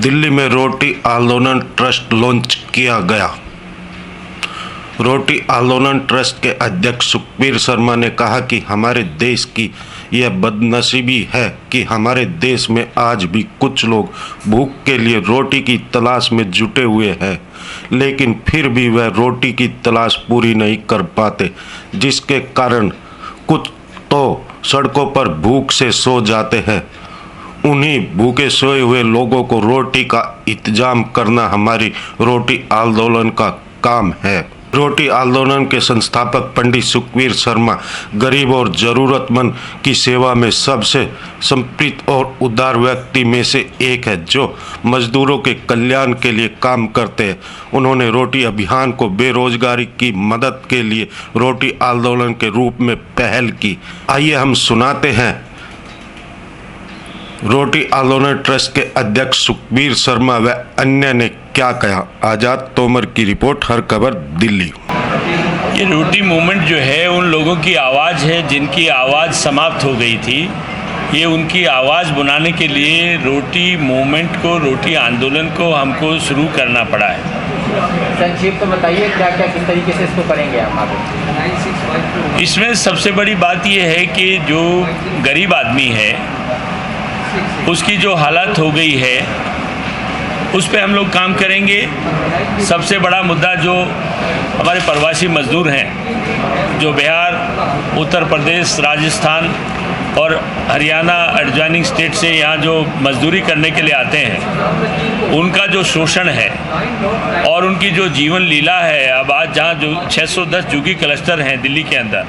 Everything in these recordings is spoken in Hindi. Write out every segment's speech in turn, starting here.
दिल्ली में रोटी आंदोलन ट्रस्ट लॉन्च किया गया। रोटी आंदोलन ट्रस्ट के अध्यक्ष सुखबीर शर्मा ने कहा कि हमारे देश की यह बदनसीबी है कि हमारे देश में आज भी कुछ लोग भूख के लिए रोटी की तलाश में जुटे हुए हैं, लेकिन फिर भी वह रोटी की तलाश पूरी नहीं कर पाते, जिसके कारण कुछ तो सड़कों पर भूख से सो जाते हैं। उन्हीं भूखे सोए हुए लोगों को रोटी का इंतजाम करना हमारी रोटी आंदोलन का काम है। रोटी आंदोलन के संस्थापक पंडित सुखबीर शर्मा गरीब और ज़रूरतमंद की सेवा में सबसे समर्पित और उदार व्यक्ति में से एक है, जो मजदूरों के कल्याण के लिए काम करते हैं। उन्होंने रोटी अभियान को बेरोजगारी की मदद के लिए रोटी आंदोलन के रूप में पहल की। आइए हम सुनाते हैं रोटी आंदोलन ट्रस्ट के अध्यक्ष सुखबीर शर्मा व अन्य ने क्या कहा। आज़ाद तोमर की रिपोर्ट, हर खबर दिल्ली। ये रोटी मूवमेंट जो है उन लोगों की आवाज़ है जिनकी आवाज़ समाप्त हो गई थी। ये उनकी आवाज़ बुलाने के लिए रोटी मूवमेंट को, रोटी आंदोलन को हमको शुरू करना पड़ा है। संक्षिप्त तो बताइए क्या क्या किस तरीके से इसको करेंगे हम आगे। इसमें सबसे बड़ी बात ये है कि जो गरीब आदमी है उसकी जो हालत हो गई है उस पे हम लोग काम करेंगे। सबसे बड़ा मुद्दा जो हमारे प्रवासी मजदूर हैं, जो बिहार, उत्तर प्रदेश, राजस्थान और हरियाणा एडजॉइनिंग स्टेट से यहाँ जो मजदूरी करने के लिए आते हैं, उनका जो शोषण है और उनकी जो जीवन लीला है। अब आज जहाँ जो 610 झुग्गी क्लस्टर हैं दिल्ली के अंदर,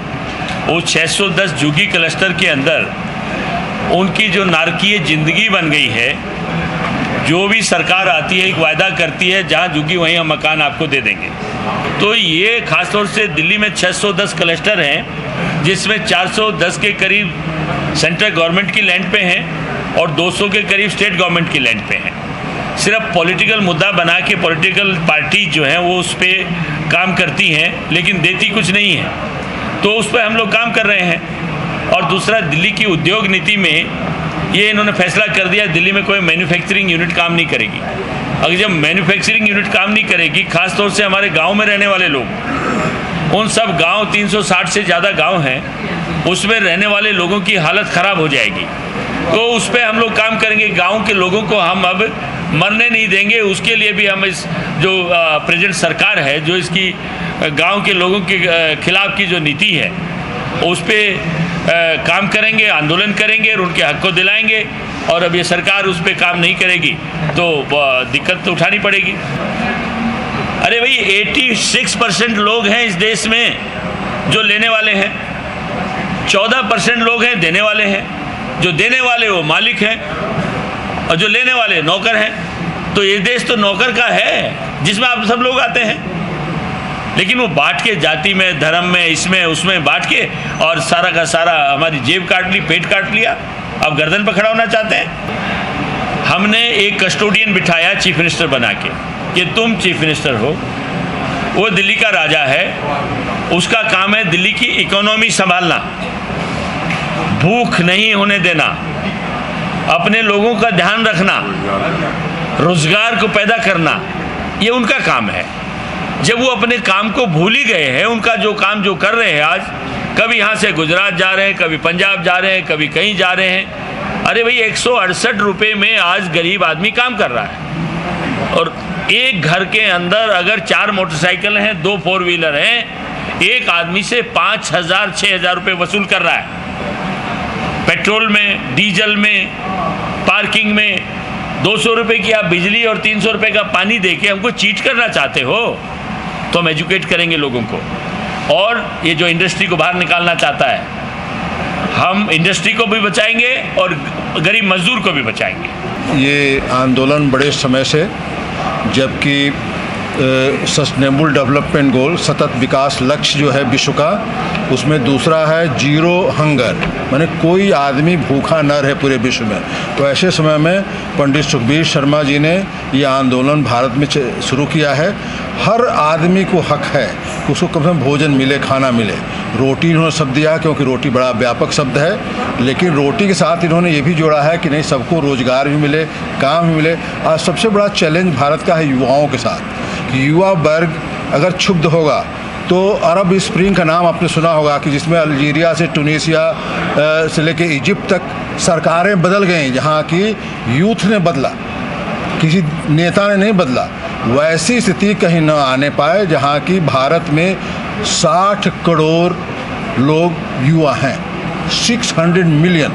वो 610 झुग्गी क्लस्टर के अंदर उनकी जो नारकीय ज़िंदगी बन गई है। जो भी सरकार आती है एक वायदा करती है, जहाँ झुग्गी वहीं हम मकान आपको दे देंगे। तो ये खासतौर से दिल्ली में 610 क्लस्टर हैं, जिसमें 410 के करीब सेंट्रल गवर्नमेंट की लैंड पे हैं और 200 के करीब स्टेट गवर्नमेंट की लैंड पे हैं। सिर्फ पॉलिटिकल मुद्दा बना के पॉलिटिकल पार्टी जो हैं वो उस पर काम करती हैं, लेकिन देती कुछ नहीं है। तो उस पर हम लोग काम कर रहे हैं। और दूसरा, दिल्ली की उद्योग नीति में ये इन्होंने फैसला कर दिया, दिल्ली में कोई मैन्युफैक्चरिंग यूनिट काम नहीं करेगी। अगर जब मैन्युफैक्चरिंग यूनिट काम नहीं करेगी, खासतौर से हमारे गांव में रहने वाले लोग, उन सब गांव 360 से ज़्यादा गांव हैं, उसमें रहने वाले लोगों की हालत ख़राब हो जाएगी। तो उस पर हम लोग काम करेंगे। गाँव के लोगों को हम अब मरने नहीं देंगे। उसके लिए भी हम इस जो प्रेजेंट सरकार है, जो इसकी गाँव के लोगों के खिलाफ की जो नीति है, उस पर काम करेंगे, आंदोलन करेंगे और उनके हक को दिलाएंगे। और अब ये सरकार उस पर काम नहीं करेगी तो दिक्कत तो उठानी पड़ेगी। अरे भाई, 86% लोग हैं इस देश में जो लेने वाले हैं, 14% लोग हैं देने वाले हैं। जो देने वाले वो मालिक हैं और जो लेने वाले नौकर हैं। तो ये देश तो नौकर का है जिसमें आप सब लोग आते हैं, लेकिन वो बांट के जाति में, धर्म में, इसमें उसमें बांट के और सारा का सारा हमारी जेब काट ली, पेट काट लिया। अब गर्दन पर खड़ा होना चाहते हैं। हमने एक कस्टोडियन बिठाया चीफ मिनिस्टर बना के कि तुम चीफ मिनिस्टर हो। वो दिल्ली का राजा है, उसका काम है दिल्ली की इकोनॉमी संभालना, भूख नहीं होने देना, अपने लोगों का ध्यान रखना, रोजगार को पैदा करना, ये उनका काम है। जब वो अपने काम को भूल ही गए हैं, उनका जो काम जो कर रहे हैं आज, कभी यहाँ से गुजरात जा रहे हैं, कभी पंजाब जा रहे हैं, कभी कहीं जा रहे हैं। अरे भाई, 168 रुपये में आज गरीब आदमी काम कर रहा है। और एक घर के अंदर अगर 4 मोटरसाइकिल हैं, 2 4 व्हीलर हैं, एक आदमी से 5,000 6,000 रुपये वसूल कर रहा है। पेट्रोल में, डीजल में, पार्किंग में 200 रुपये की आप बिजली और 300 रुपये का पानी दे के हमको चीट करना चाहते हो। तो हम एजुकेट करेंगे लोगों को। और ये जो इंडस्ट्री को बाहर निकालना चाहता है, हम इंडस्ट्री को भी बचाएंगे और गरीब मजदूर को भी बचाएंगे। ये आंदोलन बड़े समय से, जबकि सस्टेनेबल डेवलपमेंट गोल, सतत विकास लक्ष्य जो है विश्व का, उसमें दूसरा है जीरो हंगर, माने कोई आदमी भूखा न रहे पूरे विश्व में। तो ऐसे समय में पंडित सुखबीर शर्मा जी ने ये आंदोलन भारत में शुरू किया है। हर आदमी को हक है कि उसको कम से कम भोजन मिले, खाना मिले। रोटी इन्होंने शब्द दिया क्योंकि रोटी बड़ा व्यापक शब्द है, लेकिन रोटी के साथ इन्होंने ये भी जोड़ा है कि नहीं, सबको रोज़गार भी मिले, काम भी मिले। और सबसे बड़ा चैलेंज भारत का है युवाओं के साथ, कि युवा वर्ग अगर क्षुब्ध होगा तो अरब स्प्रिंग का नाम आपने सुना होगा, कि जिसमें अल्जीरिया से टूनीसिया से लेके इजिप्ट तक सरकारें बदल गई, जहाँ की यूथ ने बदला, किसी नेता ने नहीं बदला। वैसी स्थिति कहीं न आने पाए जहाँ की भारत में 60 करोड़ लोग युवा हैं, 600 मिलियन।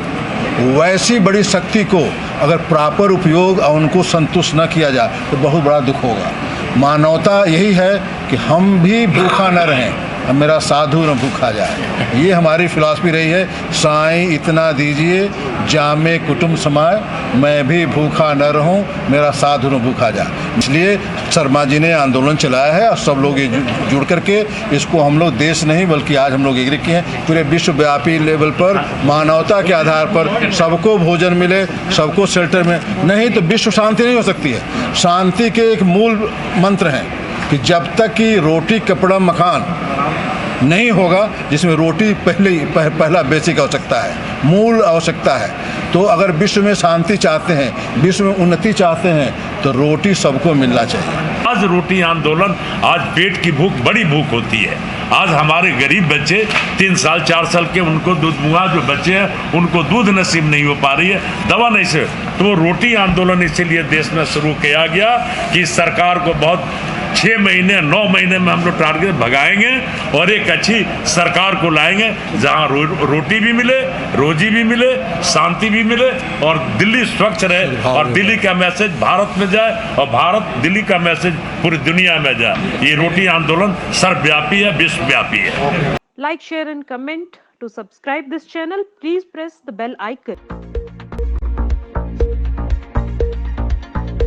वैसी बड़ी शक्ति को अगर प्रॉपर उपयोग और उनको संतुष्ट न किया जाए तो बहुत बड़ा दुख होगा। मानवता यही है कि हम भी भूखा न रहें, अब मेरा साधु न भूखा जाए। ये हमारी फिलॉसफी रही है। साईं इतना दीजिए जामे कुटुंब समाए, मैं भी भूखा न रहूं, मेरा साधु न भूखा जाए। इसलिए शर्मा जी ने आंदोलन चलाया है और सब लोग ये जुड़ करके इसको, हम लोग देश नहीं बल्कि आज हम लोग एग्री किए हैं पूरे विश्वव्यापी लेवल पर, मानवता के आधार पर सबको भोजन मिले, सबको शेल्टर में, नहीं तो विश्व शांति नहीं हो सकती है। शांति के एक मूल मंत्र हैं कि जब तक कि रोटी कपड़ा मकान नहीं होगा, जिसमें रोटी पहला बेसिक आवश्यकता है, मूल आवश्यकता है। तो अगर विश्व में शांति चाहते हैं, विश्व में उन्नति चाहते हैं, तो रोटी सबको मिलना चाहिए। आज रोटी आंदोलन, आज पेट की भूख बड़ी भूख होती है। आज हमारे गरीब बच्चे 3 साल 4 साल के, उनको दूधमुआ जो बच्चे हैं उनको दूध नसीब नहीं हो पा रही है, दवा नहीं से, तो रोटी आंदोलन इसीलिए देश में शुरू किया गया कि सरकार को बहुत 6 महीने 9 महीने में हम लोग टारगेट भगाएंगे और एक अच्छी सरकार को लाएंगे जहां रोटी भी मिले, रोजी भी मिले, शांति भी मिले और दिल्ली स्वच्छ रहे और दिल्ली का मैसेज भारत में जाए और भारत दिल्ली का मैसेज पूरी दुनिया में जाए। ये रोटी आंदोलन सर्वव्यापी है, विश्वव्यापी है। Like, share and comment. To subscribe this channel, please press the bell icon.